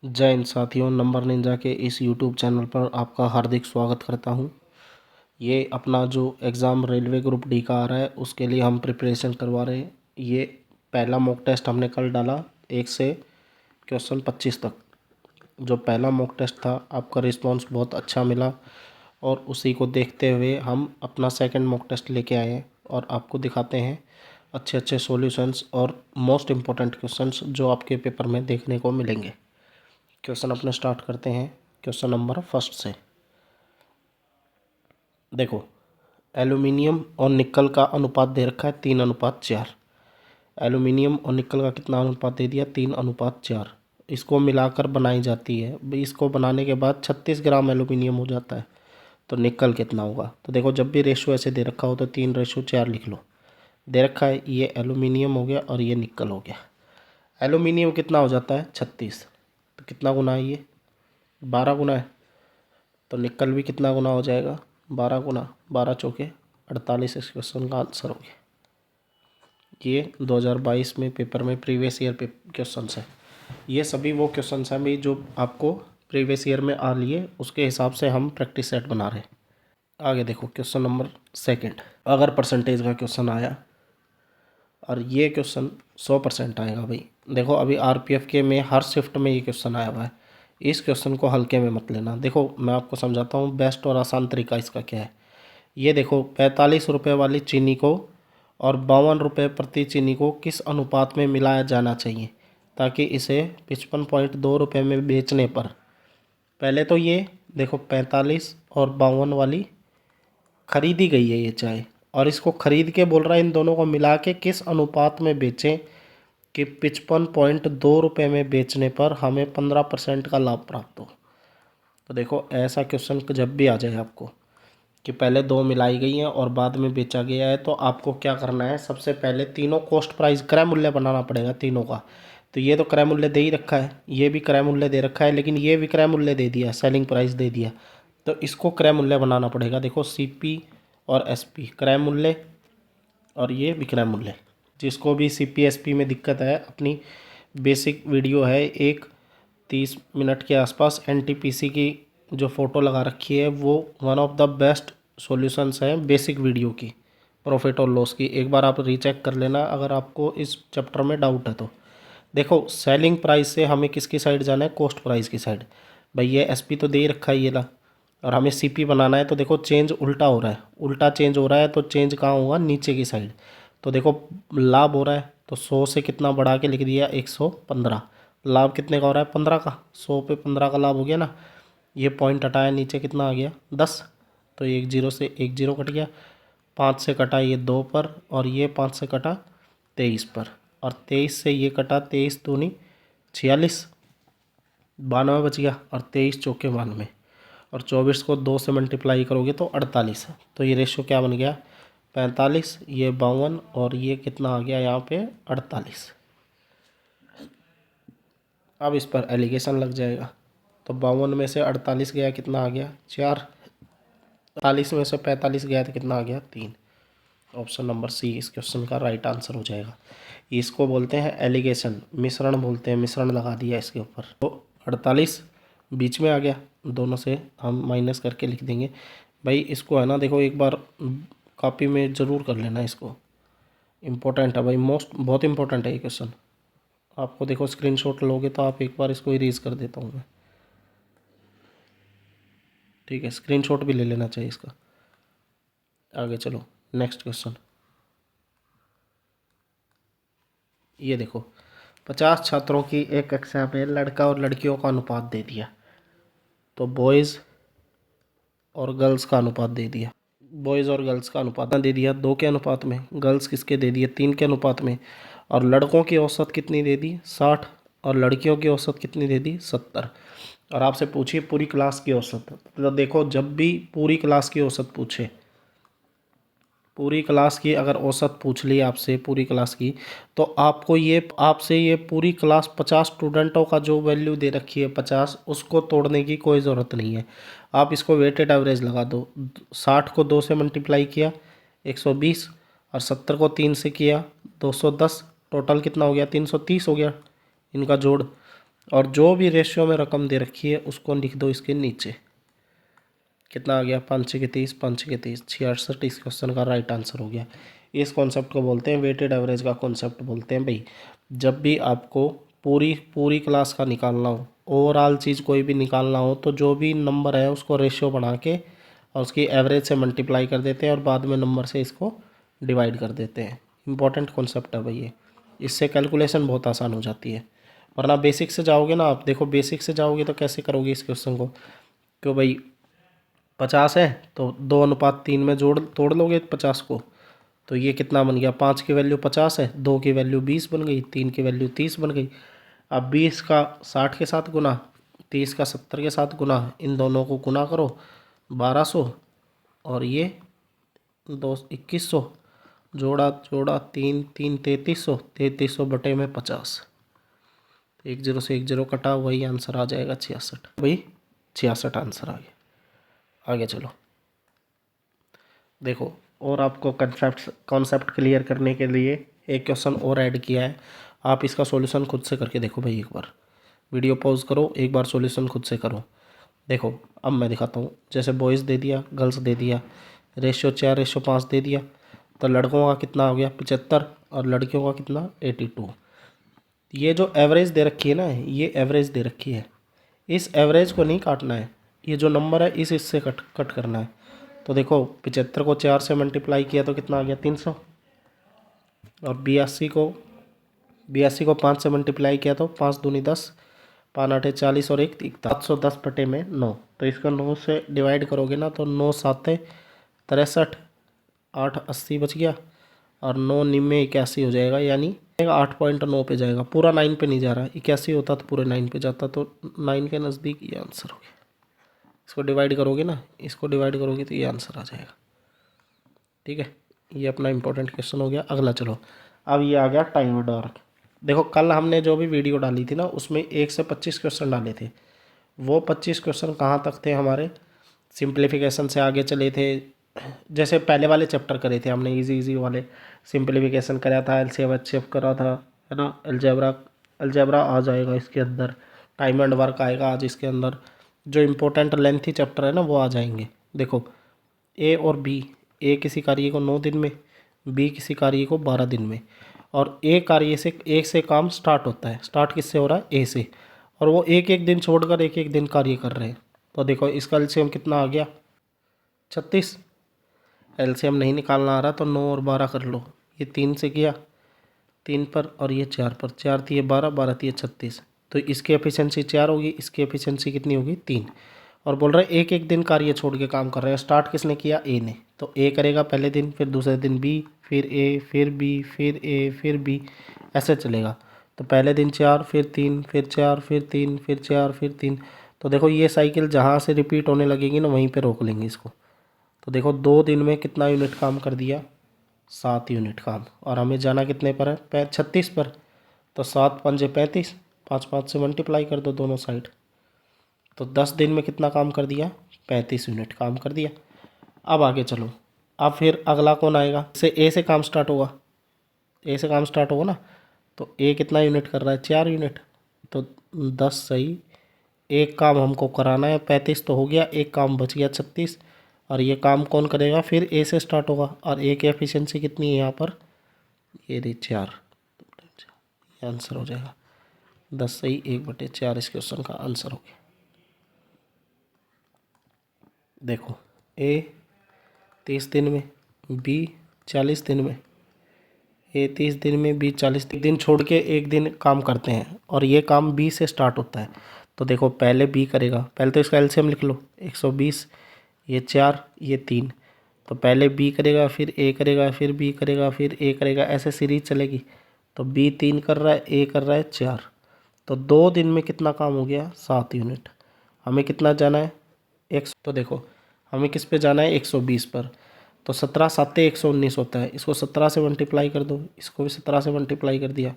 जय हिंद साथियों, number Ninja के इस यूट्यूब चैनल पर आपका हार्दिक स्वागत करता हूं। ये अपना जो एग्ज़ाम रेलवे ग्रुप डी का आ रहा है उसके लिए हम प्रिपरेशन करवा रहे हैं। ये पहला मॉक टेस्ट हमने कल डाला 1 से क्वेश्चन 25 तक। जो पहला मॉक टेस्ट था आपका रिस्पांस बहुत अच्छा मिला और उसी को देखते हुए हम अपना सेकंड मॉक टेस्ट लेके आए हैं और आपको दिखाते हैं अच्छे अच्छे सॉल्यूशंस और मोस्ट इम्पोर्टेंट क्वेश्चंस जो आपके पेपर में देखने को मिलेंगे। क्वेश्चन अपने स्टार्ट करते हैं। क्वेश्चन नंबर फर्स्ट से देखो, एल्यूमिनियम और निकल का अनुपात दे रखा है 3:4। एल्यूमिनियम और निकल का कितना अनुपात दे दिया? 3:4। इसको मिलाकर बनाई जाती है। इसको बनाने के बाद 36 ग्राम एल्यूमिनियम हो जाता है। तो निकल कितना होगा? तो देखो, जब भी रेशो ऐसे दे रखा हो तो 3:4 लिख लो। दे रखा है ये एल्यूमिनियम हो गया और ये निकल हो गया। एल्यूमिनियम कितना हो जाता है? 36। तो कितना गुना है ये? 12 गुना है। तो निकल भी कितना गुना हो जाएगा? 12 गुना। 12 चौके 48 इस क्वेश्चन का आंसर हो गया। ये 2022 में पेपर में प्रीवियस ईयर पे क्वेश्चन है। ये सभी वो क्वेश्चन हैं भाई जो आपको प्रीवियस ईयर में आ लिए, उसके हिसाब से हम प्रैक्टिस सेट बना रहे हैं। आगे देखो, क्वेश्चन नंबर सेकंड। अगर परसेंटेज का क्वेश्चन आया और ये क्वेश्चन 100% आएगा भाई। देखो, अभी आरपीएफ के में हर शिफ्ट में ये क्वेश्चन आया हुआ है। इस क्वेश्चन को हल्के में मत लेना। देखो, मैं आपको समझाता हूँ बेस्ट और आसान तरीका इसका क्या है। ये देखो, 45 रुपये वाली चीनी को और 52 रुपये प्रति चीनी को किस अनुपात में मिलाया जाना चाहिए ताकि इसे 55.2 रुपये में बेचने पर, पहले तो ये देखो 45 और 52 वाली खरीदी गई है ये चाय, और इसको खरीद के बोल रहा है इन दोनों को मिला के किस अनुपात में बेचें कि 55.2 रुपये में बेचने पर हमें 15% का लाभ प्राप्त हो। तो देखो, ऐसा क्वेश्चन जब भी आ जाए आपको कि पहले दो मिलाई गई हैं और बाद में बेचा गया है, तो आपको क्या करना है? सबसे पहले तीनों कॉस्ट प्राइस क्रय मूल्य बनाना पड़ेगा तीनों का। तो ये तो क्रय मूल्य दे ही रखा है, ये भी क्रय मूल्य दे रखा है, लेकिन ये विक्रय मूल्य दे दिया, सेलिंग प्राइस दे दिया। तो इसको क्रय मूल्य बनाना पड़ेगा। देखो, सीपी और एसपी क्रय मूल्य और ये विक्रय मूल्य। जिसको भी सीपी एसपी में दिक्कत है, अपनी बेसिक वीडियो है एक 30 मिनट के आसपास, एनटीपीसी की जो फ़ोटो लगा रखी है, वो one of the best solutions है बेसिक वीडियो की, प्रॉफिट और लॉस की। एक बार आप रीचेक कर लेना अगर आपको इस चैप्टर में डाउट है तो। देखो, सेलिंग प्राइस से हमें किसकी साइड जाना है? कॉस्ट प्राइस की साइड। भाई ये एसपी तो दे ही रखा है ये ला, और हमें सीपी बनाना है। तो देखो, चेंज उल्टा हो रहा है, उल्टा चेंज हो रहा है, तो चेंज कहाँ होगा? नीचे की साइड। तो देखो, लाभ हो रहा है तो 100 से कितना बढ़ा के लिख दिया? 115। लाभ कितने का हो रहा है? 15 का। 100 पे 15 का लाभ हो गया ना। ये पॉइंट हटाया, नीचे कितना आ गया? 10। तो एक जीरो से एक जीरो कट गया। 5 से कटा ये 2 पर, और ये 5 से कटा 23 पर, और 23 से ये कटा 23 दूनी 46, 92 बच गया, और 23 चौके 92, और 24 को 2 से मल्टीप्लाई करोगे तो 48 है। तो ये रेशो क्या बन गया? 45, ये 52, और ये कितना आ गया यहाँ पे? 48। अब इस पर एलिगेशन लग जाएगा। तो 52 में से 48 गया, कितना आ गया? 4। 48 में से 45 गया तो कितना आ गया? 3। ऑप्शन नंबर सी इस क्वेश्चन का राइट आंसर हो जाएगा। इसको बोलते हैं एलिगेशन, मिश्रण बोलते हैं, मिश्रण लगा दिया इसके ऊपर। तो 48 बीच में आ गया, दोनों से हम माइनस करके लिख देंगे। भाई इसको है ना, देखो एक बार कॉपी में ज़रूर कर लेना इसको, इम्पोर्टेंट है भाई, मोस्ट बहुत इंपॉर्टेंट है ये क्वेश्चन। आपको देखो, स्क्रीनशॉट लोगे तो आप एक बार इसको इरेज कर देता हूँ मैं, ठीक है? स्क्रीनशॉट भी ले लेना चाहिए इसका। आगे चलो, नेक्स्ट क्वेश्चन। ये देखो, 50 छात्रों की एक कक्षा में लड़का और लड़कियों का अनुपात दे दिया। तो बॉयज़ और गर्ल्स का अनुपात दे दिया। बॉयज़ और गर्ल्स का अनुपात दे दिया 2 के अनुपात में, गर्ल्स किसके दे दिए? 3 के अनुपात में। और लड़कों की औसत कितनी दे दी? 60, और लड़कियों की औसत कितनी दे दी? 70। और आपसे पूछिए पूरी क्लास की औसत। तो देखो, जब भी पूरी क्लास की औसत पूछे, पूरी क्लास की अगर औसत पूछ ली आपसे पूरी क्लास की, तो आपको ये आपसे ये पूरी क्लास 50 स्टूडेंटों का जो वैल्यू दे रखी है 50, उसको तोड़ने की कोई ज़रूरत नहीं है। आप इसको वेटेड एवरेज लगा दो। 60 को 2 से मल्टीप्लाई किया 120, और 70 को 3 से किया 210, टोटल कितना हो गया? 330 हो गया इनका जोड़। और जो भी रेशियो में रकम दे रखी है उसको लिख दो इसके नीचे। कितना आ गया, 5×6 = 30, 5×6 = 30, 66। इस क्वेश्चन का राइट आंसर हो गया। इस कॉन्सेप्ट को बोलते हैं वेटेड एवरेज का कॉन्सेप्ट बोलते हैं भाई। जब भी आपको पूरी पूरी क्लास का निकालना हो, ओवरऑल चीज़ कोई भी निकालना हो, तो जो भी नंबर है उसको रेशियो बना के और उसकी एवरेज से मल्टीप्लाई कर देते हैं और बाद में नंबर से इसको डिवाइड कर देते हैं। इंपॉर्टेंट कॉन्सेप्ट है भाई ये। इससे कैलकुलेशन बहुत आसान हो जाती है। वरना बेसिक से जाओगे ना आप, देखो बेसिक से जाओगे तो कैसे करोगे इस क्वेश्चन को, क्यों भाई 50 है तो 2:3 में जोड़ तोड़ लोगे 50 को, तो ये कितना बन गया, 5 की वैल्यू 50 है, 2 की वैल्यू 20 बन गई, 3 की वैल्यू 30 बन गई। अब 20 का 60 के साथ गुना, 30 का 70 के साथ गुना, इन दोनों को गुना करो 1200, और ये 2100, जोड़ा जोड़ा 3 3 3300, 3300 बटे में 50, 10 से 10 कटा, वही आंसर आ जाएगा 66। वही 66 आंसर आ गया। आगे चलो, देखो और आपको कॉन्सेप्ट क्लियर करने के लिए एक क्वेश्चन और ऐड किया है। आप इसका सॉल्यूशन खुद से करके देखो भाई। एक बार वीडियो पॉज करो, एक बार सॉल्यूशन खुद से करो। देखो अब मैं दिखाता हूँ। जैसे बॉयज़ दे दिया, गर्ल्स दे दिया, रेशियो 4:5 दे दिया, तो लड़कों का कितना हो गया 75 और लड़कियों का कितना 82। ये जो एवरेज दे रखी है ना, ये एवरेज दे रखी है, इस एवरेज को नहीं काटना है, ये जो नंबर है इस इससे कट करना है। तो देखो 75 को 4 से मल्टीप्लाई किया तो कितना आ गया 300, और 82 को 5 से मल्टीप्लाई किया तो 5 दूनी 10, 5 8 40 और 1 710 बटे में 9। तो इसका 9 से डिवाइड करोगे ना तो 9 7 63, 8 80 बच गया, और 9 निन्यानवे 81 हो जाएगा, यानी 8.9 पे जाएगा। पूरा 9 पे नहीं जा रहा, 81 होता तो पूरे 9 पे जाता, तो 9 के नज़दीक ये आंसर हो गया। इसको डिवाइड करोगे ना, इसको डिवाइड करोगे तो ये आंसर आ जाएगा। ठीक है, ये अपना इंपॉर्टेंट क्वेश्चन हो गया। अगला चलो, अब ये आ गया टाइमर वर्क। देखो कल हमने जो भी वीडियो डाली थी ना, उसमें 1 से 25 क्वेश्चन डाले थे। वो 25 क्वेश्चन कहाँ तक थे हमारे, सिंप्लीफिकेशन से आगे चले थे। जैसे पहले वाले चैप्टर करे थे हमने, इजी इजी वाले, सिंप्लीफिकेशन कराया था, एलसीएम एचसीएफ करा था, है ना। अलजेब्रा आ जाएगा इसके अंदर, टाइम एंड वर्क आएगा आज इसके अंदर। जो इम्पोर्टेंट लेंथी चैप्टर है ना वो आ जाएंगे। देखो ए और बी, ए किसी कार्य को 9 दिन में, बी किसी कार्य को 12 दिन में, और ए कार्य से एक से काम स्टार्ट होता है। स्टार्ट किससे हो रहा है, ए से, और वो एक एक दिन छोड़कर एक एक दिन कार्य कर रहे हैं। तो देखो इसका एलसीएम कितना आ गया 36। एलसीएम नहीं निकालना आ रहा तो 9 और 12 कर लो। ये 3 से किया, 3 पर, और ये 4 पर, 4 थी 12, 12 थी 36। तो इसकी एफिशिएंसी 4 होगी, इसकी एफिशिएंसी कितनी होगी 3। और बोल रहे हैं एक एक दिन कार्य छोड़ के काम कर रहे हैं। स्टार्ट किसने किया, ए ने, तो ए करेगा पहले दिन, फिर दूसरे दिन बी, फिर ए, फिर बी, फिर ए, फिर बी, ऐसे चलेगा। तो पहले दिन 4, फिर 3, फिर 4, फिर 3, फिर 4, फिर 3। तो देखो ये साइकिल जहाँ से रिपीट होने लगेगी ना, वहीं पे रोक लेंगे इसको। तो देखो 2 दिन में कितना यूनिट काम कर दिया, 7 यूनिट काम, और हमें जाना कितने पर है 36 पर। तो 7 पंजे 35, 5 5 से मल्टीप्लाई कर दो दोनों साइड, तो 10 दिन में कितना काम कर दिया 35 यूनिट काम कर दिया। अब आगे चलो, अब फिर अगला कौन आएगा, ए से काम स्टार्ट होगा, ए से काम स्टार्ट होगा ना। तो ए कितना यूनिट कर रहा है 4 यूनिट, तो 10 सही, एक काम हमको कराना है 35 तो हो गया, एक काम बच गया 36, और ये काम कौन करेगा, फिर ए से स्टार्ट होगा, और ए की एफिशिएंसी कितनी है यहाँ पर, ये रही 4, ये आंसर हो जाएगा 10 सही 1/4 इस क्वेश्चन का आंसर हो गया। देखो ए 30 दिन में, बी 40 दिन में, ए 30 दिन में, बी 40 दिन छोड़ के एक दिन काम करते हैं, और ये काम बी से स्टार्ट होता है। तो देखो पहले बी करेगा, पहले तो इसका एलसीएम लिख लो 120, ये 4, ये 3। तो पहले बी करेगा, फिर ए करेगा, फिर बी करेगा, फिर ए करेगा, ऐसे सीरीज चलेगी। तो बी 3 कर रहा है, ए कर रहा है 4। तो 2 दिन में कितना काम हो गया 7 यूनिट। हमें कितना जाना है तो देखो हमें किस पे जाना है 120 पर। तो 17 7 119 होता है, इसको 17 से मल्टीप्लाई कर दो, इसको भी 17 से मल्टीप्लाई कर दिया,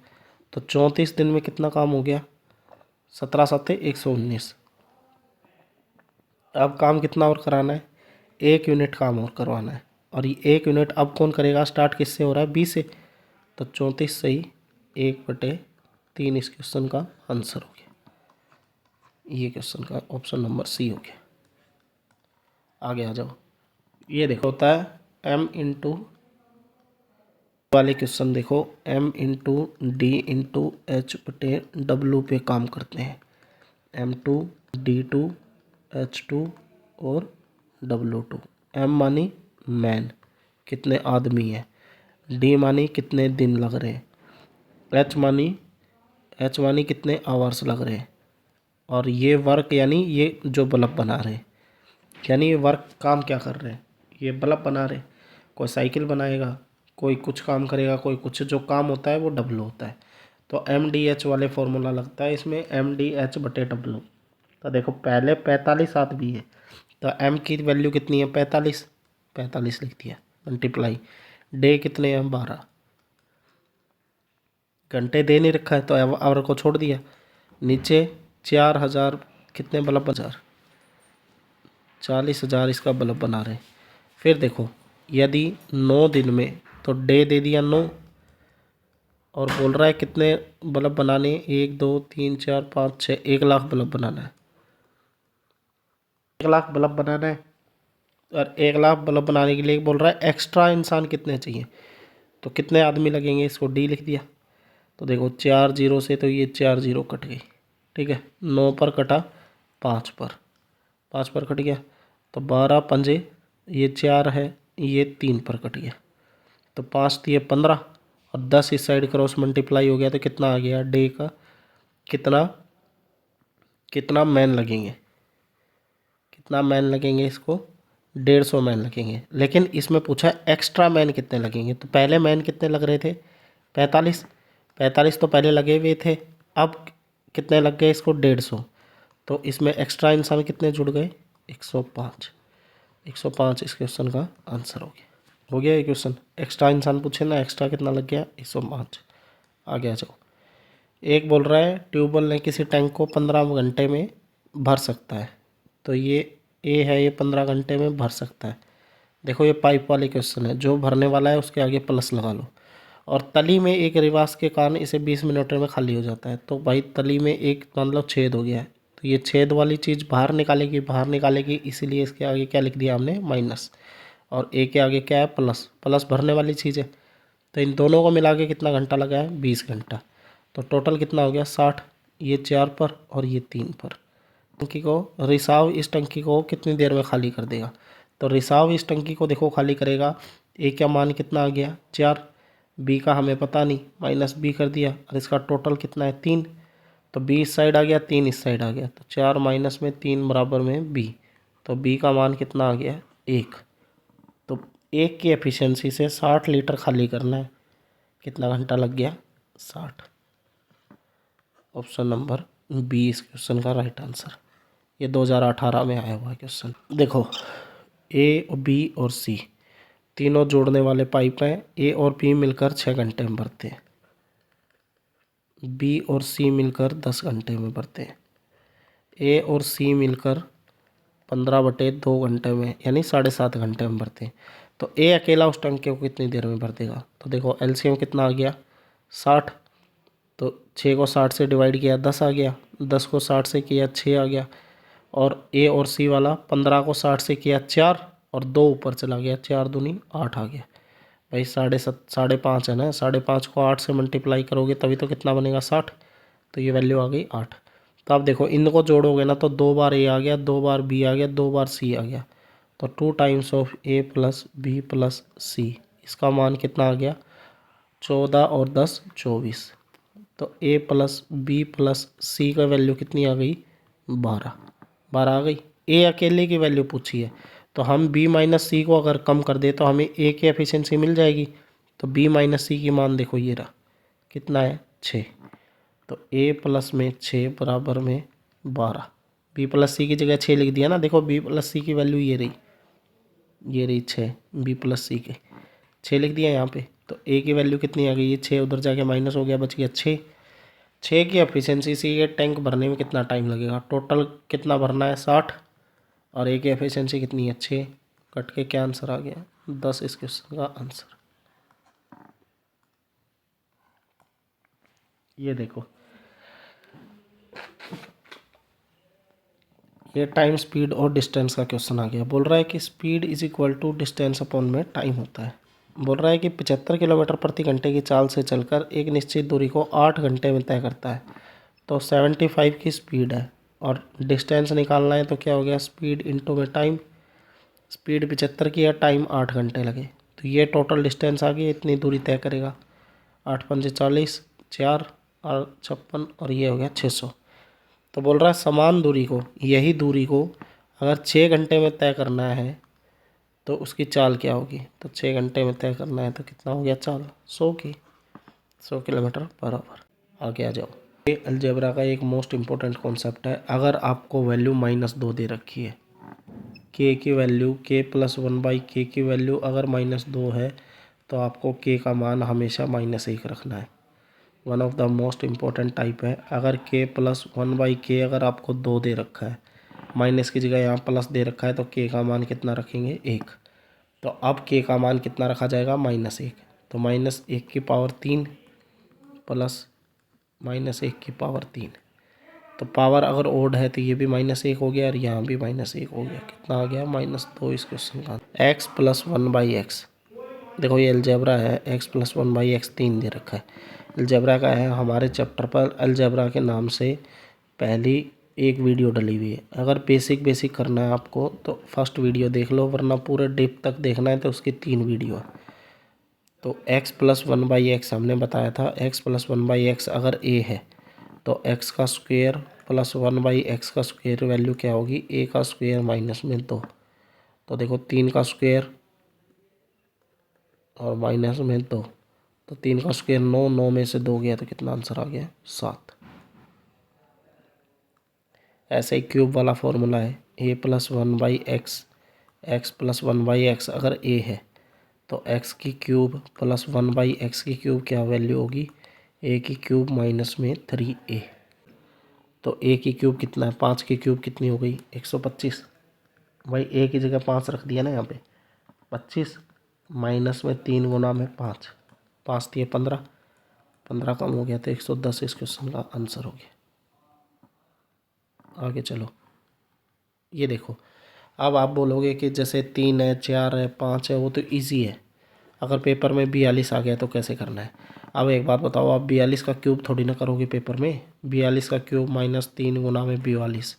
तो 34 दिन में कितना काम हो गया 17 7 119। अब काम कितना और कराना है, 1 यूनिट काम और करवाना है, और ये 1 यूनिट अब कौन करेगा, स्टार्ट किससे हो रहा है बी से। तो 34 सही 1/3 इस क्वेश्चन का आंसर हो गया। ये क्वेश्चन का ऑप्शन नंबर सी हो गया। आगे आ जाओ। ये देखो होता है m इंटू वाले क्वेश्चन देखो m into D into H बटे डब्लू पे काम करते हैं। m2 d2 h2 और w2। m मानी मैन कितने आदमी हैं, d मानी कितने दिन लग रहे हैं, h मानी कितने आवर्स लग रहे हैं, और ये वर्क यानी ये जो बल्ब बना रहे हैं, यानी ये वर्क काम क्या कर रहे हैं, ये बल्ब बना रहे। कोई साइकिल बनाएगा, कोई कुछ काम करेगा, कोई कुछ, जो काम होता है वो डब्लू होता है। तो एम डी एच वाले फॉर्मूला लगता है इसमें, एम डी एच बटे डब्लू। तो देखो पहले 45 आदमी है, तो एम की वैल्यू कितनी है 45, 45 लिख दिया, मल्टीप्लाई डे कितने हैं 12, घंटे दे नहीं रखा है तो आवर को छोड़ दिया, नीचे 4000 कितने बल्ब, 40,000 इसका बल्ब बना रहे। फिर देखो यदि 9 दिन में, तो डे दे दिया 9, और बोल रहा है कितने बल्ब बनाने, 1 2 3 4 5 6, 1 लाख बल्ब बनाना है, 1 लाख बल्ब बनाना है। और 1 लाख बल्ब बनाने के लिए बोल रहा है एक्स्ट्रा इंसान कितने चाहिए, तो कितने आदमी लगेंगे, इसको डी लिख दिया। तो देखो 4 जीरो से तो ये 4 जीरो कट गई, ठीक है, 9 पर कटा, 5 पर, 5 पर कट गया, तो 12 पंजे, ये 4 है, ये 3 पर कट गया, तो 5 दिए 15, और 10 इस साइड क्रॉस मल्टीप्लाई हो गया, तो कितना आ गया डे का, कितना कितना मैन लगेंगे, कितना मैन लगेंगे, इसको 150 मैन लगेंगे। लेकिन इसमें पूछा एक्स्ट्रा मैन कितने लगेंगे, तो पहले मैन कितने लग रहे थे 45, 45 तो पहले लगे हुए थे, अब कितने लग गए इसको 150, तो इसमें एक्स्ट्रा इंसान कितने जुड़ गए 105, 105 इस क्वेश्चन का आंसर हो गया। हो गया ये क्वेश्चन, एक्स्ट्रा इंसान पूछे ना, एक्स्ट्रा कितना लग गया 105। आगे आ जाओ। एक बोल रहा है ट्यूबवेल ने किसी टैंक को 15 घंटे में भर सकता है, तो ये ए है, ये 15 घंटे में भर सकता है। देखो ये पाइप वाले क्वेश्चन है, जो भरने वाला है उसके आगे प्लस लगा लो, और तली में एक रिवास के कारण इसे 20 मिनट में खाली हो जाता है। तो भाई तली में एक मतलब छेद हो गया है, तो ये छेद वाली चीज़ बाहर निकालेगी, बाहर निकालेगी, इसीलिए इसके आगे क्या लिख दिया हमने माइनस, और ए के आगे क्या है प्लस, प्लस भरने वाली चीज़ है। तो इन दोनों को मिला के कितना घंटा लगा है 20 घंटा, तो टोटल कितना हो गया 60, ये 4 पर और ये 3 पर। टंकी को रिसाव इस टंकी को कितनी देर में खाली कर देगा, तो रिसाव इस टंकी को देखो खाली करेगा, ए का मान कितना आ गया 4, बी का हमें पता नहीं, माइनस बी कर दिया, और इसका टोटल कितना है 3, तो बी इस साइड आ गया, 3 इस साइड आ गया, तो 4 माइनस में 3 बराबर में बी, तो बी का मान कितना आ गया 1। तो एक की एफिशिएंसी से 60 लीटर खाली करना है, कितना घंटा लग गया 60। ऑप्शन नंबर बी इस क्वेश्चन का राइट आंसर। ये 2018 में आया हुआ है क्वेश्चन। देखो ए, बी और सी तीनों जोड़ने वाले पाइप हैं, ए और बी मिलकर 6 घंटे में भरते हैं, बी और सी मिलकर 10 घंटे में भरते हैं, ए और सी मिलकर 15/2 घंटे में यानी 7.5 घंटे में भरते हैं। तो ए अकेला उस टंकी को कितनी देर में भर देगा, तो देखो एलसीएम कितना आ गया 60, तो 6 को 60 से डिवाइड किया 10 आ गया, 10 को 60 से किया 6 आ गया, और ए और सी वाला 15 को 60 से किया 4, और 2 ऊपर चला गया, 4 दूनी 8 आ गया। भाई 5.5 है ना, 5.5 को 8 से मल्टीप्लाई करोगे तभी तो कितना बनेगा 60, तो ये वैल्यू आ गई 8। तो आप देखो इनको जोड़ोगे ना, तो 2 बार ए आ गया, 2 बार बी आ गया, 2 बार सी आ गया, तो 2 times of A plus B plus C, इसका मान कितना आ गया 14 और 10 24, तो ए प्लस बी प्लस सी का वैल्यू कितनी आ गई 12, 12 आ गई। ए अकेले की वैल्यू पूछी है, तो हम बी माइनस सी को अगर कम कर दे तो हमें ए की एफिशिएंसी मिल जाएगी। तो बी माइनस सी की मान देखो ये रहा, कितना है 6, तो ए प्लस में 6 बराबर में 12, बी प्लस सी की जगह 6 लिख दिया ना। देखो बी प्लस सी की वैल्यू ये रही, ये रही 6, बी प्लस सी के 6 लिख दिया यहाँ पे। तो ए की वैल्यू कितनी आ गई, ये 6 उधर जाके माइनस हो गया, बच गया 6। 6 की एफिशिएंसी से ये टैंक भरने में कितना टाइम लगेगा, टोटल कितना भरना है 60, और ए की एफिशिएंसी कितनी है 6, कट के क्या आंसर आ गया 10 इस क्वेश्चन का आंसर। ये देखो ये टाइम स्पीड और डिस्टेंस का क्वेश्चन आ गया। बोल रहा है कि speed is equal to distance upon में टाइम होता है। बोल रहा है कि 75 किलोमीटर प्रति घंटे की चाल से चलकर एक निश्चित दूरी को 8 घंटे में तय करता है। तो 75 की स्पीड है और डिस्टेंस निकालना है, तो क्या हो गया, स्पीड इंटू में टाइम। स्पीड 75 की है, टाइम 8 घंटे लगे, तो ये टोटल डिस्टेंस आ गई, इतनी दूरी तय करेगा। 8 पंजे 40, 4 और 56 और ये हो गया 600। तो बोल रहा है समान दूरी को, यही दूरी को अगर 6 घंटे में तय करना है तो उसकी चाल क्या होगी। तो 6 घंटे में तय करना है तो कितना हो गया चाल, 100 की, 100 किलोमीटर पर आवर। आगे आ जाओ। ये अलजेब्रा का एक मोस्ट इम्पोर्टेंट कॉन्सेप्ट है। अगर आपको वैल्यू -2 दे रखी है, के की वैल्यू के प्लस 1/k की वैल्यू अगर -2 है तो आपको के का मान हमेशा -1 रखना है। One of the most important type है। अगर के प्लस 1/k अगर आपको 2 दे रखा है, माइनस की जगह यहाँ प्लस दे रखा है, तो के का मान कितना रखेंगे, 1। तो अब के का मान कितना रखा जाएगा, -1। तो -1 की पावर 3 प्लस -1 की पावर 3। तो पावर अगर ओड है तो ये भी -1 हो गया और यहाँ भी -1 हो गया। कितना आ गया, -2 इस क्वेश्चन का। x प्लस 1/x, देखो ये अलजेब्रा है, x प्लस 1/x 3 दे रखा है। अलजेब्रा का है, हमारे चैप्टर पर अलजेब्रा के नाम से पहली एक वीडियो डली हुई है। अगर बेसिक करना है आपको तो फर्स्ट वीडियो देख लो, वरना पूरे डिप तक देखना है तो उसकी 3 वीडियो है। तो x प्लस 1/x हमने बताया था, x प्लस 1/x अगर a है तो x का स्क्वायर प्लस 1/x का स्क्वायर वैल्यू क्या होगी, a का स्क्वायर माइनस में 2। तो देखो 3 का स्क्वायर और माइनस में 2, तो 3 का स्क्वायर 9, 9 में से 2 गया तो कितना आंसर आ गया, 7। ऐसे ही क्यूब वाला फॉर्मूला है, a plus 1/x, x plus 1/x अगर a है तो x की क्यूब प्लस 1/x की क्यूब क्या वैल्यू होगी, a की क्यूब माइनस में 3a। तो a की क्यूब कितना है, 5 की क्यूब कितनी हो गई, 125। भाई a की जगह 5 रख दिया ना यहाँ पे, 25 माइनस में 3 गुना में 5, 5 दिए 15, 15 कम हो गया तो 110 इस क्वेश्चन का आंसर हो गया। आगे चलो, ये देखो। अब आप बोलोगे कि जैसे 3 है, 4 है, 5 है, वो तो इजी है। अगर पेपर में 42 आ गया तो कैसे करना है। अब एक बात बताओ, आप 42 का क्यूब थोड़ी ना करोगे पेपर में। 42 का क्यूब माइनस 3 गुना में 42,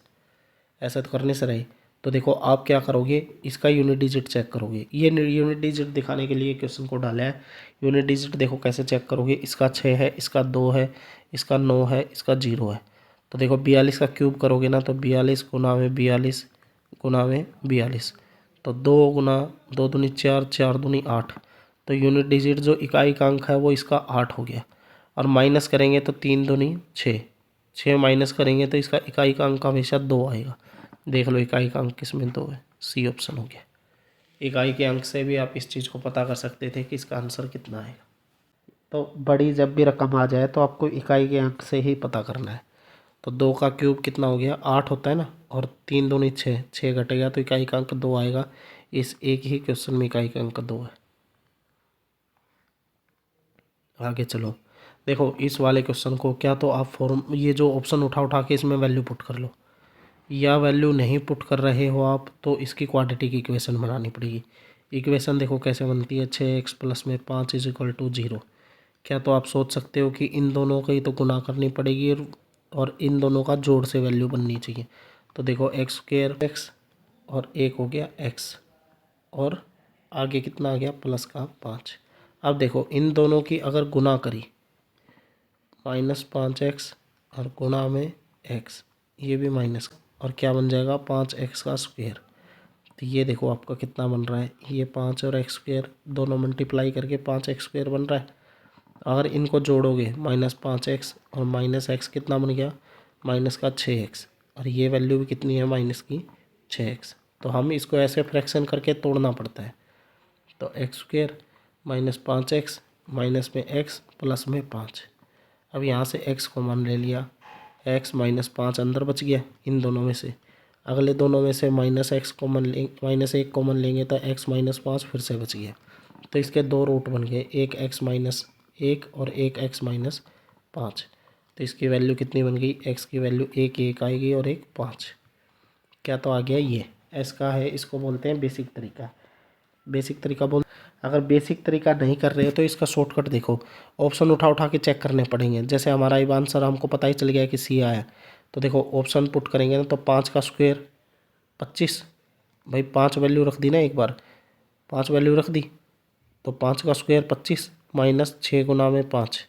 ऐसा तो करने से रहे। तो देखो आप क्या करोगे, इसका यूनिट डिजिट चेक करोगे। ये यूनिट डिजिट दिखाने के लिए क्वेश्चन को डाला है। यूनिट डिजिट देखो कैसे चेक करोगे, इसका 6 है, इसका 2 है, इसका 9 है, इसका 0 है। तो देखो 42 का क्यूब करोगे ना तो 42 गुना में 42 गुना में 42, तो 2 गुना 2 दूनी 4, 4 दूनी 8। तो यूनिट डिजिट जो इकाई का अंक है वो इसका 8 हो गया। और माइनस करेंगे तो 3 दूनी 6, 6 माइनस करेंगे तो इसका इकाई का अंक हमेशा 2 आएगा। देख लो इकाई का अंक किस में 2 है, सी ऑप्शन हो गया। इकाई के अंक से भी आप इस चीज़ को पता कर सकते थे कि इसका आंसर कितना आएगा। तो बड़ी जब भी रकम आ जाए तो आपको इकाई के अंक से ही पता करना है। तो 2 का क्यूब कितना हो गया, 8 होता है ना, और 3 दूनी 6, 6 घटेगा तो इकाई का अंक 2 आएगा। इस एक ही क्वेश्चन में इकाई का अंक 2 है। आगे चलो, देखो इस वाले क्वेश्चन को क्या तो आप ये जो ऑप्शन उठा उठा के इसमें वैल्यू पुट कर लो, या वैल्यू नहीं पुट कर रहे हो आप तो इसकी क्वाड्रेटिक इक्वेशन बनानी पड़ेगी। इक्वेशन देखो कैसे बनती है, 6x प्लस में 5 इज इक्वल टू 0। क्या तो आप सोच सकते हो कि इन दोनों का ही तो गुना करनी पड़ेगी और इन दोनों का जोड़ से वैल्यू बननी चाहिए। तो देखो एक्स स्क्वेयर एक्स और एक हो गया एक्स, और आगे कितना आ गया प्लस का 5। अब देखो इन दोनों की अगर गुना करी, -5x और गुणा में x, ये भी माइनस, और क्या बन जाएगा 5x का स्क्वायर। तो ये देखो आपका कितना बन रहा है, ये 5 और एक्स स्क्वायर दोनों मल्टीप्लाई करके 5x स्क्वायर बन रहा है। अगर इनको जोड़ोगे -5x और -x कितना बन गया, माइनस का 6x, और ये वैल्यू भी कितनी है माइनस की 6x। तो हम इसको ऐसे फ्रैक्शन करके तोड़ना पड़ता है। तो एक्स स्क्वायर -5x माइनस में x प्लस में 5। अब यहाँ से x कॉमन ले लिया, x -5 अंदर बच गया इन दोनों में से। अगले दोनों में से -1 कॉमन लेंगे तो x -5 फिर से बच गया। तो इसके 2 रूट बन गए, एक x-1 और एक x-5। तो इसकी वैल्यू कितनी बन गई, x की वैल्यू 1 1 आएगी और 1 5। क्या तो आ गया ये एस का है, इसको बोलते हैं बेसिक तरीका। बेसिक तरीका बोल, अगर बेसिक तरीका नहीं कर रहे हो तो इसका शॉर्टकट देखो, ऑप्शन उठा उठा के चेक करने पड़ेंगे। जैसे हमारा ये आंसर हमको पता ही चल गया कि सी आया, तो देखो ऑप्शन पुट करेंगे ना, तो 5 का स्क्वायर 25, भाई 5 वैल्यू रख दी ना, एक बार 5 वैल्यू रख दी, तो 5 का स्क्वायर 25 माइनस 6 गुना में 5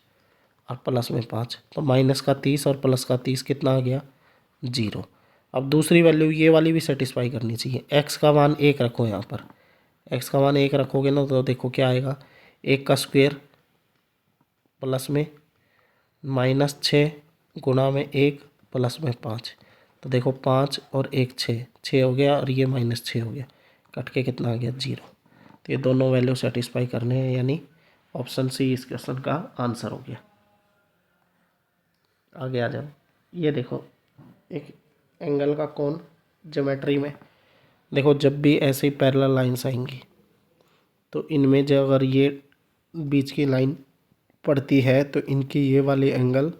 और प्लस में 5, तो माइनस का 30 और प्लस का 30 कितना आ गया 0। अब दूसरी वैल्यू ये वाली भी सेटिस्फाई करनी चाहिए। एक्स का मान 1 रखो, यहाँ पर एक्स का मान 1 रखोगे ना, तो देखो क्या आएगा, 1 का स्क्वायर प्लस में माइनस 6 गुना में 1 प्लस में 5, तो देखो 5 और 1 6 हो गया, और ये माइनस 6 हो गया, कट के कितना आ गया 0। तो ये दोनों वैल्यू सेटिस्फाई करने हैं, यानी ऑप्शन सी इस क्वेश्चन का आंसर हो गया। आगे आ जाओ, ये देखो एक एंगल का कोण ज्योमेट्री में, देखो जब भी ऐसे ही पैरेलल लाइंस आएंगी तो इनमें जो अगर ये बीच की लाइन पड़ती है तो इनकी ये वाली एंगल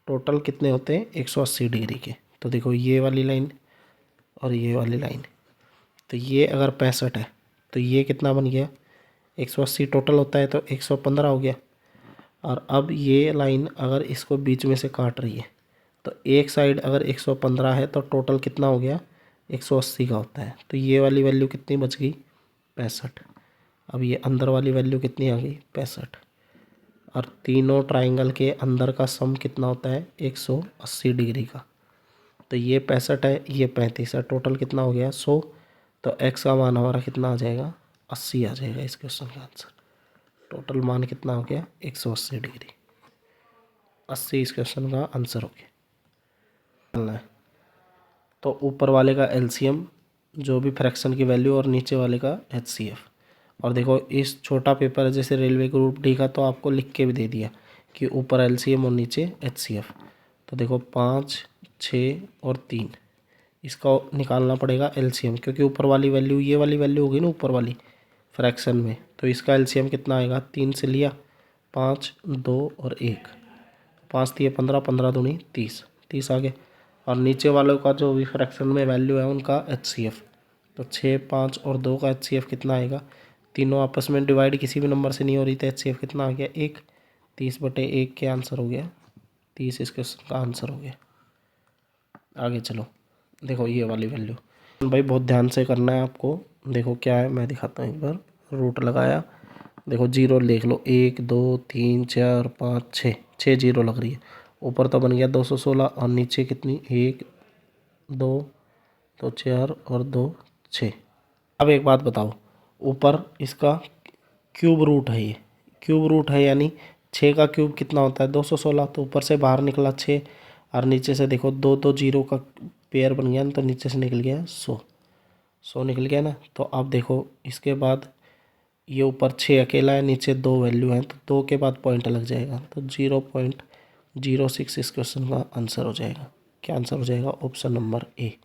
टोटल कितने होते हैं 180 डिग्री के। तो देखो ये वाली लाइन और ये वाली लाइन, तो ये अगर 65 है तो ये कितना बन गया 180 टोटल होता है, तो 115 हो गया। और अब ये लाइन अगर इसको बीच में से काट रही है तो एक साइड अगर 115 है तो टोटल कितना हो गया 180 का होता है, तो ये वाली वैल्यू कितनी बच गई 65। अब ये अंदर वाली वैल्यू कितनी आ गई 65, और तीनों ट्राइंगल के अंदर का सम कितना होता है 180 डिग्री का। तो ये 65 है, ये 35 है, टोटल कितना हो गया 100। तो एक्स का मान हमारा कितना आ जाएगा 80 आ जाएगा इस क्वेश्चन का आंसर। टोटल मान कितना हो गया 180 डिग्री, 80 इस क्वेश्चन का आंसर हो गया। चलना है तो ऊपर वाले का एलसीएम जो भी फ्रैक्शन की वैल्यू, और नीचे वाले का एचसीएफ। और देखो इस छोटा पेपर है जैसे रेलवे ग्रुप डी का, तो आपको लिख के भी दे दिया कि ऊपर एलसीएम और नीचे एचसीएफ। तो देखो 5 6 और 3, इसका निकालना पड़ेगा एलसीएम, क्योंकि ऊपर वाली वैल्यू ये वाली वैल्यू होगी ना ऊपर वाली फ्रैक्शन में, तो इसका एलसीएम कितना आएगा 3 से लिया 5 2 और 1, 5 दिए 15, 15 दूनी 30, 30 आ गए। और नीचे वालों का जो भी फ्रैक्शन में वैल्यू है उनका एचसीएफ, तो 6 5 और 2 का एचसीएफ कितना आएगा, तीनों आपस में डिवाइड किसी भी नंबर से नहीं हो रही, तो एचसीएफ कितना आ गया 1, 30/1 के आंसर हो गया 30, इस क्वेश्चन का आंसर हो गया। आगे चलो, देखो ये वाली वैल्यू भाई बहुत ध्यान से करना है आपको। देखो क्या है, मैं दिखाता हूँ एक बार। रूट लगाया, देखो जीरो लिख लो, 1 2 3 4 5 6, 6 जीरो लग रही है। ऊपर तो बन गया 216, और नीचे कितनी 1 2 तो 4 और 2 6। अब एक बात बताओ, ऊपर इसका क्यूब रूट है, ये क्यूब रूट है, यानी 6 का क्यूब कितना होता है 216, तो ऊपर से बाहर निकला 6, और नीचे से देखो 2 2 जीरो का पेयर बन गया ना, तो नीचे से निकल गया 100 निकल गया ना। तो अब देखो इसके बाद ये ऊपर 6 अकेला है, नीचे 2 वैल्यू हैं, तो 2 के बाद पॉइंट लग जाएगा, तो 0.06 इस क्वेश्चन का आंसर हो जाएगा। क्या आंसर हो जाएगा ऑप्शन नंबर ए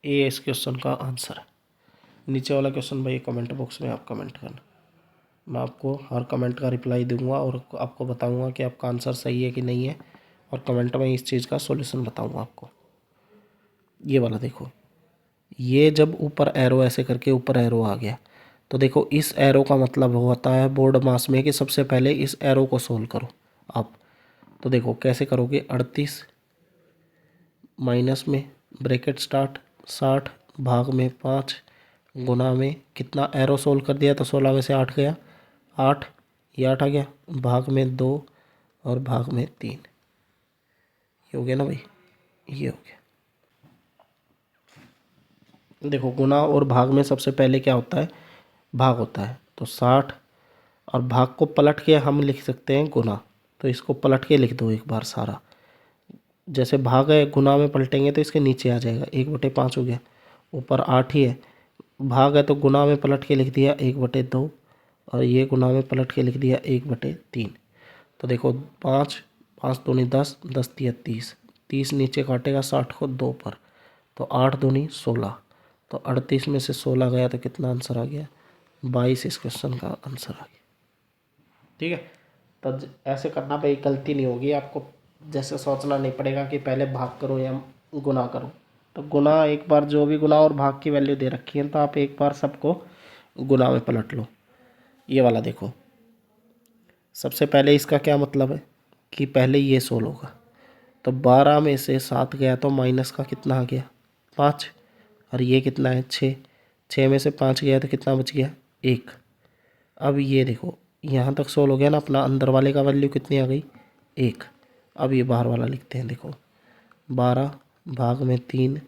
इस क्वेश्चन का आंसर है। नीचे वाला क्वेश्चन भाई कमेंट बॉक्स में आप कमेंट करना, मैं आपको हर कमेंट का रिप्लाई दूंगा और आपको बताऊंगा कि आपका आंसर सही है कि नहीं है, और कमेंट में इस चीज़ का सॉल्यूशन बताऊंगा आपको। ये वाला देखो, ये जब ऊपर एरो ऐसे करके ऊपर एरो आ गया, तो देखो इस एरो का मतलब होता है बोर्ड मास में कि सबसे पहले इस एरो को सोल्व करो आप। तो देखो कैसे करोगे, 38 माइनस में ब्रैकेट स्टार्ट 60 भाग में 5 गुना में कितना, एरो सोल्व कर दिया तो 16 में से 8 गया 8, ये 8 आ गया, भाग में 2 और भाग में 3, ये हो गया ना भाई, ये हो गया। देखो गुना और भाग में सबसे पहले क्या होता है भाग होता है, तो 60, और भाग को पलट के हम लिख सकते हैं गुना, तो इसको पलट के लिख दो एक बार सारा। जैसे भाग है गुना में पलटेंगे तो इसके नीचे आ जाएगा 1/5 हो गया, ऊपर 8 ही है, भाग है तो गुना में पलट के लिख दिया 1/2, और ये गुना में पलट के लिख दिया 1/3। तो देखो 5 5 दूनी 10, 10 तिया 30, 30 नीचे काटेगा 60 को 2 पर, तो 8 दूनी 16, तो 38 में से 16 गया तो कितना आंसर आ गया 22 इस क्वेश्चन का आंसर आ गया। ठीक है, तो ऐसे करना भाई, गलती नहीं होगी आपको, जैसे सोचना नहीं पड़ेगा कि पहले भाग करो या गुना करो। तो गुना एक बार जो भी गुना और भाग की वैल्यू दे रखी है तो आप एक बार सबको गुना में पलट लो। ये वाला देखो, सबसे पहले इसका क्या मतलब है कि पहले ये 16 होगा, तो 12 में से 7 गया तो माइनस का कितना आ गया 5, और ये कितना है 6, 6 में से 5 गया तो कितना बच गया 1। अब ये देखो यहाँ तक 16 हो गया ना, अपना अंदर वाले का वैल्यू कितनी आ गई 1। अब ये बाहर वाला लिखते हैं, देखो 12 भाग में 3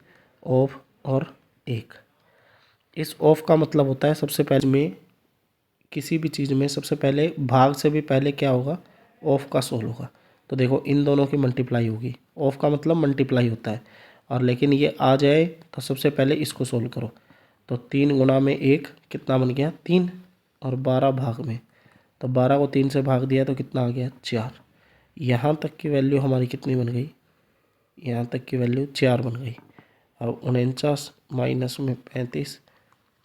ऑफ और 1। इस ऑफ का मतलब होता है सबसे पहले में किसी भी चीज़ में सबसे पहले भाग से भी पहले क्या होगा ऑफ का 16 होगा। तो देखो इन दोनों की मल्टीप्लाई होगी, ऑफ का मतलब मल्टीप्लाई होता है, और लेकिन ये आ जाए तो सबसे पहले इसको सोल्व करो। तो 3 गुना में 1 कितना बन गया 3, और 12 भाग में, तो 12 को 3 से भाग दिया तो कितना आ गया 4। यहाँ तक की वैल्यू हमारी कितनी बन गई, यहाँ तक की वैल्यू 4 बन गई। अब 49 माइनस में 35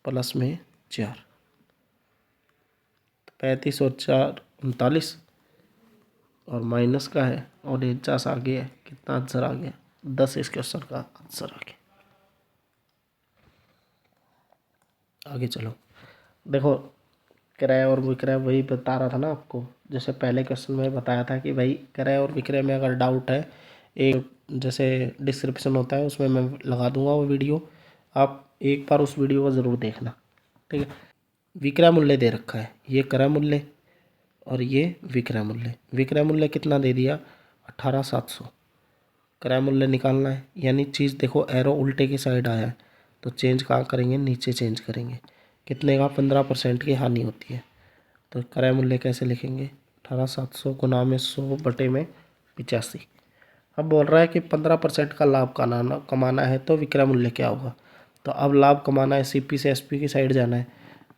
प्लस में 4, 35 और 4 39, और माइनस का है और 49 आगे है, कितना आंसर आ गया 10। इस क्वेश्चन का आंसर आ गया। आगे चलो, देखो क्रय और विक्रय वही बता रहा था ना आपको, जैसे पहले क्वेश्चन में बताया था कि भाई क्रय और विक्रय में अगर डाउट है, एक जैसे डिस्क्रिप्शन होता है उसमें मैं लगा दूंगा वो वीडियो, आप एक बार उस वीडियो को ज़रूर देखना, ठीक है। विक्रय मूल्य दे रखा है, ये क्रय मूल्य और ये विक्रय मूल्य। विक्रय मूल्य कितना दे दिया 18,700। क्रय मूल्य निकालना है, यानी चीज़ देखो एरो उल्टे की साइड आया है तो चेंज कहाँ करेंगे, नीचे चेंज करेंगे। कितने का 15% की हानि होती है। तो क्रय मूल्य कैसे लिखेंगे 18,700 गुना में 100 बटे में 85। अब बोल रहा है कि 15% का लाभ कमाना है तो विक्रय मूल्य क्या होगा। तो अब लाभ कमाना है, सीपी से एसपी की साइड जाना है,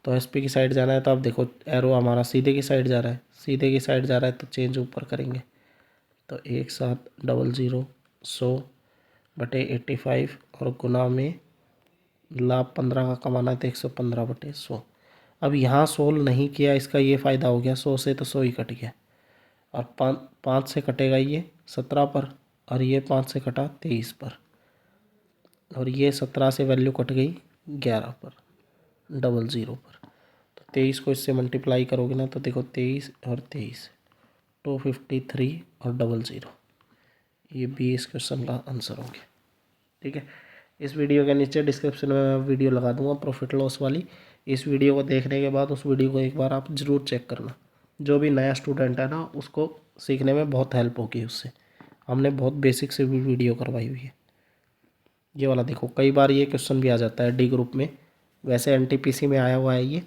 तो एसपी की साइड जाना है तो अब देखो एरो हमारा सीधे की साइड जा रहा है, सीधे की साइड जा रहा है तो चेंज ऊपर करेंगे। तो 1700 100 बटे 85 और गुना में लाभ 15 का कमाना है तो 115 बटे 100। अब यहाँ सोल्व नहीं किया, इसका ये फ़ायदा हो गया 100 से तो 100 ही कट गया, और 5 से कटेगा ये 17 पर, और ये 5 से कटा 23 पर, और ये 17 से वैल्यू कट गई 11 पर 00 पर। तो 23 को इससे मल्टीप्लाई करोगे ना तो देखो 23 और 23 253 और 00, ये 20 क्वेश्चन का आंसर हो गया, ठीक है। इस वीडियो के नीचे डिस्क्रिप्शन में मैं वीडियो लगा दूंगा प्रॉफिट लॉस वाली। इस वीडियो को देखने के बाद उस वीडियो को एक बार आप ज़रूर चेक करना, जो भी नया स्टूडेंट है ना उसको सीखने में बहुत हेल्प होगी उससे। हमने बहुत बेसिक से भी वीडियो करवाई हुई है। ये वाला देखो, कई बार ये क्वेश्चन भी आ जाता है डी ग्रुप में, वैसे एनटीपीसी में आया हुआ है ये,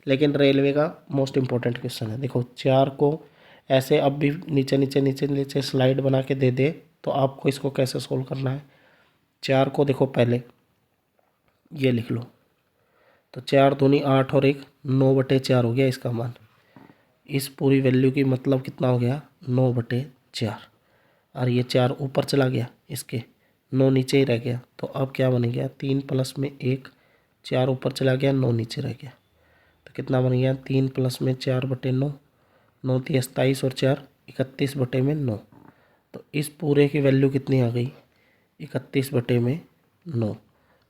लेकिन रेलवे का मोस्ट इम्पोर्टेंट क्वेश्चन है। देखो 4 को ऐसे अब भी नीचे नीचे नीचे नीचे स्लाइड बना के दे दे तो आपको इसको कैसे सोल्व करना है। 4 को देखो पहले ये लिख लो, तो 4 दूनी 8 और 1 9 बटे 4 हो गया इसका मान। इस पूरी वैल्यू की मतलब कितना हो गया 9 बटे 4, और ये 4 ऊपर चला गया, इसके 9 नीचे ही रह गया। तो अब क्या बन गया 3 प्लस में 1, 4 ऊपर चला गया 9 नीचे रह गया, तो कितना बन गया 3 प्लस में 4 बटे 9, 9 थी 27 और 4 31 बटे में 9। तो इस पूरे की वैल्यू कितनी आ गई 31 बटे में 9।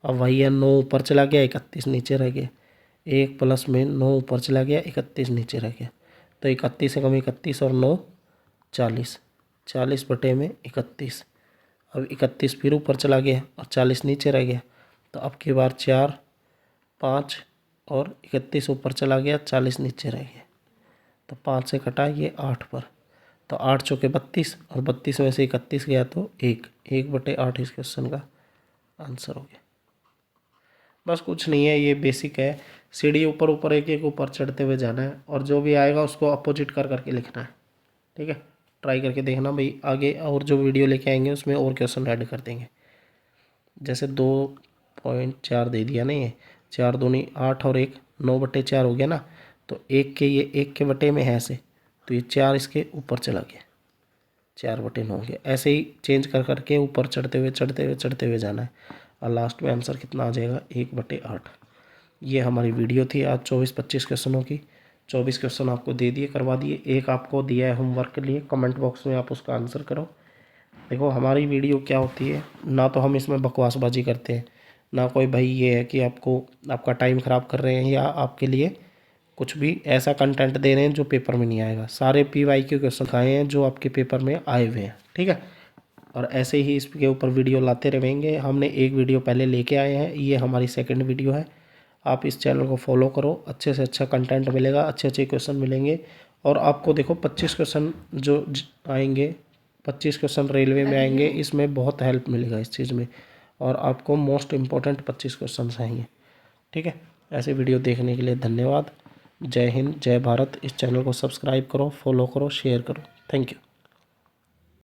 अब वही है 9 ऊपर चला गया 31 नीचे रह गया, 1 प्लस में 9 ऊपर चला गया 31 नीचे रह गया, तो 31 से कम 31 और 9 40, 40 बटे में 31। अब 31 फिर ऊपर चला गया और 40 नीचे रह गया, तो अब की बार 4 5 और 31 ऊपर चला गया 40 नीचे रह गया, तो 5 से कटा ये 8 पर, तो 8 चौके 32 और 32 में से 31 गया तो 1 बटे 8 इस क्वेश्चन का आंसर हो गया। बस कुछ नहीं है, ये बेसिक है। सीढ़ी ऊपर ऊपर एक एक ऊपर चढ़ते हुए जाना है और जो भी आएगा उसको अपोजिट कर करके लिखना है, ठीक है। ट्राई करके देखना भाई, आगे और जो वीडियो लेके आएंगे उसमें और क्वेश्चन ऐड कर देंगे। जैसे 2.4 दे दिया नहीं है, 4 दूनी 8 और 1 9 बटे 4 हो गया ना, तो ये 1 के बटे में है ऐसे, तो ये 4 इसके ऊपर चला गया 4 बटे 9 हो गया। ऐसे ही चेंज कर करके ऊपर चढ़ते हुए जाना है, और लास्ट में आंसर कितना आ जाएगा 1 बटे 8। ये हमारी वीडियो थी आज 24-25 क्वेश्चनों की। 24 क्वेश्चन आपको दे दिए, करवा दिए। एक आपको दिया है होमवर्क के लिए, कमेंट बॉक्स में आप उसका आंसर करो। देखो हमारी वीडियो क्या होती है, ना तो हम इसमें बकवासबाजी करते हैं, ना कोई भाई ये है कि आपको आपका टाइम ख़राब कर रहे हैं या आपके लिए कुछ भी ऐसा कंटेंट दे रहे हैं जो पेपर में नहीं आएगा। सारे PYQ क्वेश्चन आए हैं जो आपके पेपर में आए हुए हैं, ठीक है। और ऐसे ही इसके ऊपर वीडियो लाते रहेंगे। हमने एक वीडियो पहले लेके आए हैं, ये हमारी सेकंड वीडियो है। आप इस चैनल को फॉलो करो, अच्छे से अच्छा कंटेंट मिलेगा, अच्छे अच्छे क्वेश्चन मिलेंगे। और आपको देखो 25 क्वेश्चन जो आएंगे, 25 क्वेश्चन रेलवे में आएंगे, इसमें बहुत हेल्प मिलेगा इस चीज़ में। और आपको मोस्ट इम्पोर्टेंट 25 क्वेश्चन आएंगे, ठीक है। ऐसे वीडियो देखने के लिए धन्यवाद। जय हिंद, जय भारत। इस चैनल को सब्सक्राइब करो, फॉलो करो, शेयर करो। Thank you.